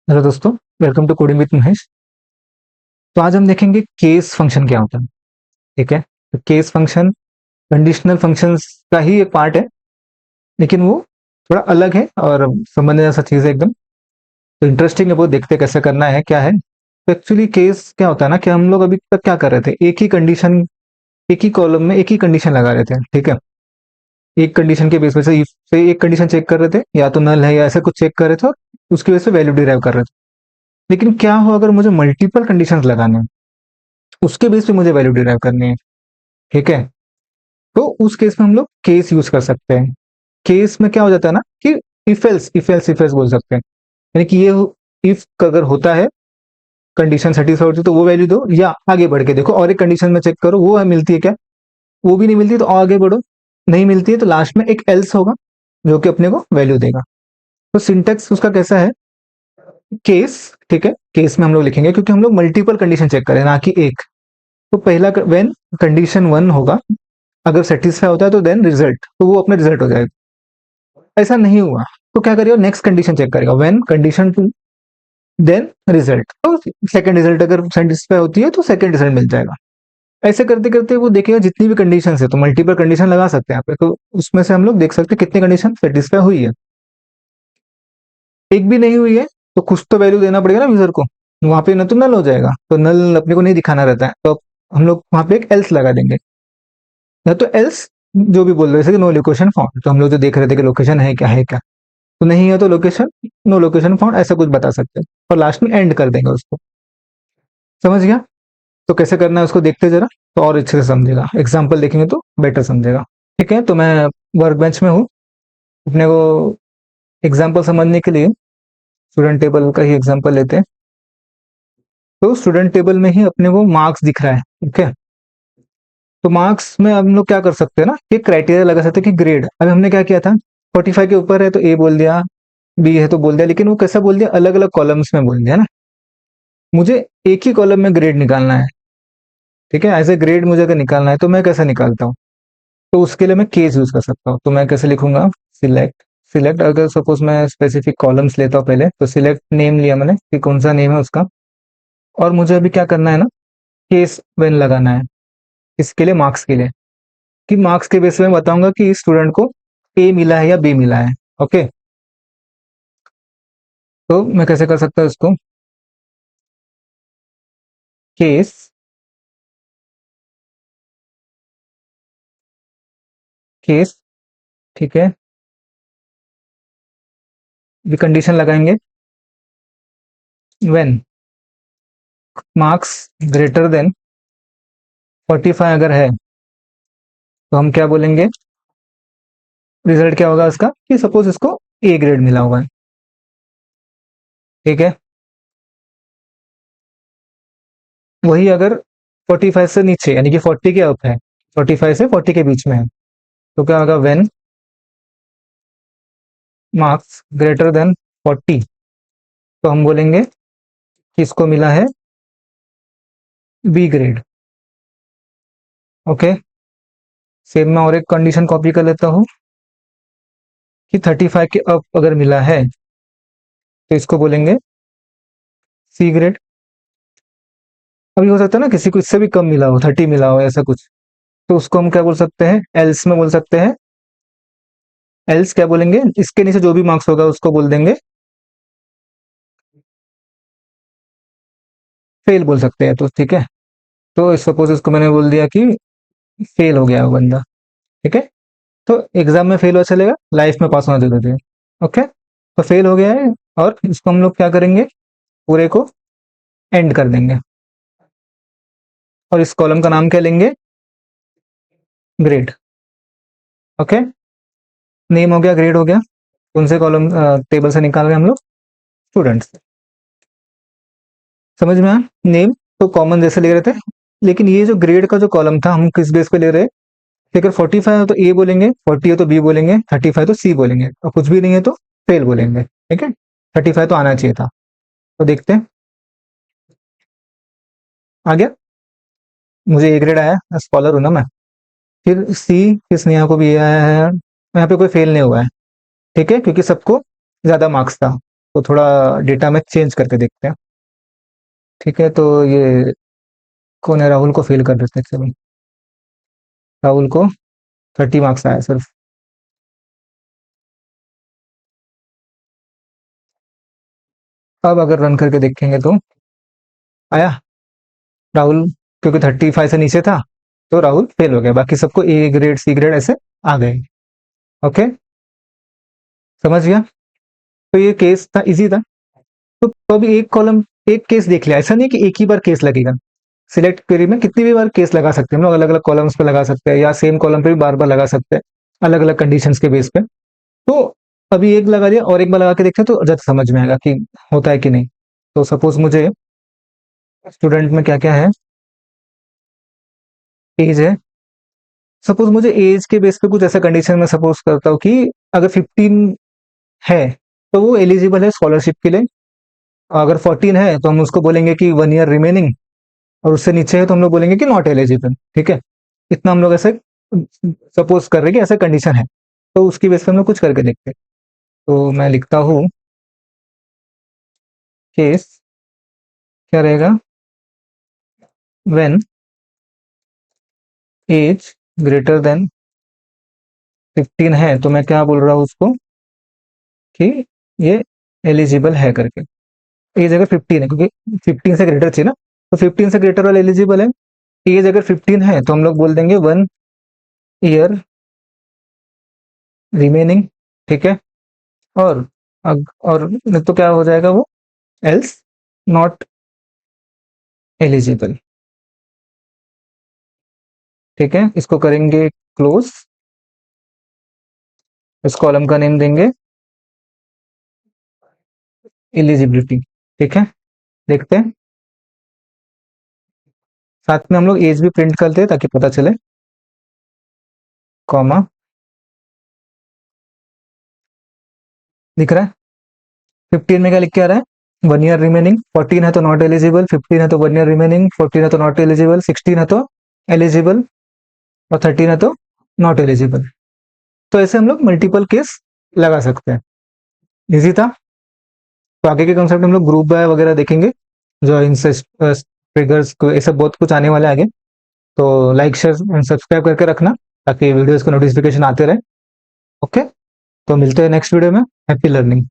Hello दोस्तों, welcome to coding with Mahesh. तो आज हम देखेंगे केस फंक्शन क्या होता है। ठीक है, तो केस फंक्शन कंडीशनल फंक्शंस का ही एक पार्ट है, लेकिन वो थोड़ा अलग है और समझने जैसा चीज़ है एकदम। तो इंटरेस्टिंग है, वो देखते हैं कैसे करना है क्या है। तो एक्चुअली केस क्या होता है ना कि हम लोग अभी तक क्या कर रहे थे, एक ही कंडीशन, एक ही कॉलम में एक ही कंडीशन लगा रहे थे। ठीक है, एक कंडीशन के बेस पे से if से एक कंडीशन चेक कर रहे थे, या तो नल है या ऐसा कुछ चेक कर रहे थे, और उसकी वजह से वैल्यू डिराइव कर रहे थे। लेकिन क्या हो अगर मुझे मल्टीपल कंडीशंस लगाने हैं, उसके बेस पे मुझे वैल्यू डिराइव करनी है। ठीक है, तो उस केस में हम लोग केस यूज कर सकते हैं। केस में क्या हो जाता है ना कि इफ एल्स बोल सकते हैं, यानी कि ये इफ अगर होता है, कंडीशन सेटिस्फाई होती है तो वो वैल्यू दो, या आगे बढ़ के देखो और एक कंडीशन में चेक करो वो है मिलती है क्या। वो भी नहीं मिलती तो आगे बढ़ो, नहीं मिलती है तो लास्ट में एक एल्स होगा जो कि अपने को वैल्यू देगा। तो सिंटेक्स उसका कैसा है, केस। ठीक है, केस में हम लोग लिखेंगे क्योंकि हम लोग मल्टीपल कंडीशन चेक करें ना कि एक। तो पहला व्हेन कंडीशन वन होगा, अगर सेटिस्फाई होता है तो देन रिजल्ट, तो वो अपने रिजल्ट हो जाएगा। ऐसा नहीं हुआ तो क्या करेगा, नेक्स्ट कंडीशन चेक करेगा, when condition two then result, तो सेकंड रिजल्ट अगर सेटिस्फाई होती है तो सेकंड रिजल्ट मिल जाएगा। ऐसे करते करते वो देखेगा जितनी भी कंडीशन है, तो मल्टीपल कंडीशन लगा सकते हैं यहाँ पे, तो उसमें से हम लोग देख सकते हैं कितनी कंडीशन सेटिस्फाई हुई है। एक भी नहीं हुई है तो कुछ तो वैल्यू देना पड़ेगा ना यूजर को, वहां पे न तो नल हो जाएगा, तो नल अपने को नहीं दिखाना रहता है, तो हम लोग वहां पे एक एल्स लगा देंगे। या तो एल्स जो भी बोल रहे, जैसे कि नो लोकेशन फाउंड, तो हम लोग जो देख रहे थे कि लोकेशन है क्या, है क्या, तो नहीं है तो लोकेशन, नो लोकेशन फाउंड, ऐसा कुछ बता सकते हैं, और लास्ट में एंड कर देंगे उसको। समझ गया? तो कैसे करना है उसको देखते जरा, तो और अच्छे से समझेगा, एग्जाम्पल देखेंगे तो बेटर समझेगा। ठीक है, तो मैं वर्क बेंच में हूँ। अपने को एग्जाम्पल समझने के लिए स्टूडेंट टेबल का ही एग्जाम्पल लेते हैं। तो स्टूडेंट टेबल में ही अपने को मार्क्स दिख रहा है। ठीक है, तो मार्क्स में हम लोग क्या कर सकते हैं ना, ये क्राइटेरिया लगा सकते हैं कि ग्रेड, अभी हमने क्या किया था, 45 के ऊपर है तो ए बोल दिया, बी है तो बोल दिया, लेकिन वो कैसा बोल दिया, अलग अलग कॉलम्स में बोल दिया ना। मुझे एक ही कॉलम में ग्रेड निकालना है। ठीक है, एज ए ग्रेड मुझे अगर निकालना है तो मैं कैसे निकालता हूँ, तो उसके लिए मैं केस यूज कर सकता हूँ। तो मैं कैसे लिखूंगा, सिलेक्ट, सिलेक्ट अगर सपोज मैं स्पेसिफिक कॉलम्स लेता हूँ पहले, तो सिलेक्ट नेम लिया मैंने कि कौन सा नेम है उसका, और मुझे अभी क्या करना है ना, केस वेन लगाना है इसके लिए, मार्क्स के लिए, कि मार्क्स के बेस पे मैं बताऊंगा कि इस स्टूडेंट को ए मिला है या बी मिला है। ओके, तो मैं कैसे कर सकता हूँ इसको, केस, केस, ठीक है, ये कंडीशन लगाएंगे, व्हेन मार्क्स ग्रेटर देन 45 अगर है, तो हम क्या बोलेंगे, रिजल्ट क्या होगा उसका, कि सपोज इसको ए ग्रेड मिला हुआ है। ठीक है, वही अगर 45 से नीचे यानी कि 40 के अप है, 45 से 40 के बीच में है, तो क्या होगा, व्हेन मार्क्स ग्रेटर देन 40, तो हम बोलेंगे कि इसको मिला है बी ग्रेड। ओके, सेम मैं और एक कंडीशन कॉपी कर लेता हूँ कि 35 के अप अगर मिला है तो इसको बोलेंगे सी ग्रेड। अभी हो सकता है ना किसी को इससे भी कम मिला हो, 30 मिला हो ऐसा कुछ, तो उसको हम क्या बोल सकते हैं, एल्स में बोल सकते हैं। एल्स क्या बोलेंगे, इसके नीचे जो भी मार्क्स होगा उसको बोल देंगे फेल बोल सकते हैं, तो ठीक है। तो सपोज इसको मैंने बोल दिया कि फेल हो गया वो बंदा। ठीक है, तो एग्जाम में फेल हुआ चलेगा, लाइफ में पास होना जरूरी है। ओके, तो फेल हो गया है, और इसको हम लोग क्या करेंगे, पूरे को एंड कर देंगे, और इस कॉलम का नाम क्या लेंगे, ग्रेड। ओके, नेम हो गया, ग्रेड हो गया, कौन से कॉलम टेबल से निकाल रहे हैं हम लोग, स्टूडेंट्स। समझ में आया? नेम तो कॉमन जैसे ले रहे थे, लेकिन ये जो ग्रेड का जो कॉलम था हम किस बेस पे ले रहे हैं, कि अगर 45 है तो ए बोलेंगे, 40 है तो बी बोलेंगे, 35 तो सी बोलेंगे, और कुछ भी नहीं है तो फेल बोलेंगे। ठीक है, 35 तो आना चाहिए था, तो देखते हैं आ गया, मुझे ए ग्रेड आया, स्कॉलर हूं ना मैं। फिर सी, किस नेहा को भी ए आया है, यहाँ पे कोई फेल नहीं हुआ है। ठीक है, क्योंकि सबको ज्यादा मार्क्स था, उसको थोड़ा डेटा में चेंज करके देखते हैं। ठीक है, तो ये कौन है, राहुल को फेल कर देते हैं। चलो, राहुल को 30 मार्क्स आया सिर्फ। अब अगर रन करके देखेंगे तो आया राहुल, क्योंकि 35 से नीचे था तो राहुल फेल हो गया, बाकी सबको ए ग्रेड सी ग्रेड ऐसे आ गए। ओके, समझ गया। तो ये केस था, इजी था। तो अभी एक कॉलम, एक केस देख लिया, ऐसा नहीं कि एक ही बार केस लगेगा। सिलेक्ट क्वेरी में कितनी भी बार केस लगा सकते हैं हम लोग, अलग अलग कॉलम्स पे लगा सकते हैं या सेम कॉलम पे भी बार बार लगा सकते हैं, अलग अलग कंडीशंस के बेस पे। तो अभी एक लगा लिया और एक बार लगा के देखते हैं तो ज्यादा समझ में आएगा कि होता है कि नहीं। तो सपोज मुझे स्टूडेंट में क्या क्या है, एज है। सपोज मुझे एज के बेस पे कुछ ऐसा कंडीशन में सपोज करता हूँ कि अगर 15 है तो वो एलिजिबल है स्कॉलरशिप के लिए। अगर 14 है तो हम उसको बोलेंगे कि 1 ईयर रिमेनिंग, और उससे नीचे है तो हम लोग बोलेंगे कि नॉट एलिजिबल। ठीक है, इतना हम लोग ऐसे सपोज कर रहे हैं कि ऐसा कंडीशन है, तो उसकी बेस पे हम लोग कुछ करके देखते हैं। तो मैं लिखता हूँ केस क्या रहेगा, व्हेन एज ग्रेटर देन 15 है, तो मैं क्या बोल रहा हूँ उसको कि ये एलिजिबल है करके। एज अगर 15 है, क्योंकि 15 से ग्रेटर चाहिए ना, तो 15 से ग्रेटर वाला एलिजिबल है। एज अगर 15 है तो हम लोग बोल देंगे 1 ईयर रिमेनिंग। ठीक है, और और नहीं तो क्या हो जाएगा वो, एल्स नॉट एलिजिबल। ठीक है, इसको करेंगे क्लोज, इस कॉलम का नेम देंगे एलिजिबिलिटी। ठीक है, देखते हैं, साथ में हम लोग एज भी प्रिंट करते हैं ताकि पता चले, कॉमा, दिख रहा है। 15 में क्या लिख के आ रहा है, 1 ईयर रिमेनिंग। 14 है तो नॉट एलिजिबल, 15 है तो 1 ईयर रिमेनिंग, 14 है तो नॉट एलिजिबल, 16 है तो एलिजिबल, और 13 है तो नॉट एलिजिबल। तो ऐसे हम लोग मल्टीपल केस लगा सकते हैं। इजी था। तो आगे के कंसेप्ट हम लोग ग्रुप बाय वगैरह देखेंगे, जो इंसेस्ट ट्रिगर्स को, ये सब बहुत कुछ आने वाला है आगे। तो लाइक शेयर एंड सब्सक्राइब करके रखना ताकि वीडियोस का नोटिफिकेशन आते रहे। ओके, तो मिलते हैं नेक्स्ट वीडियो में। Happy learning.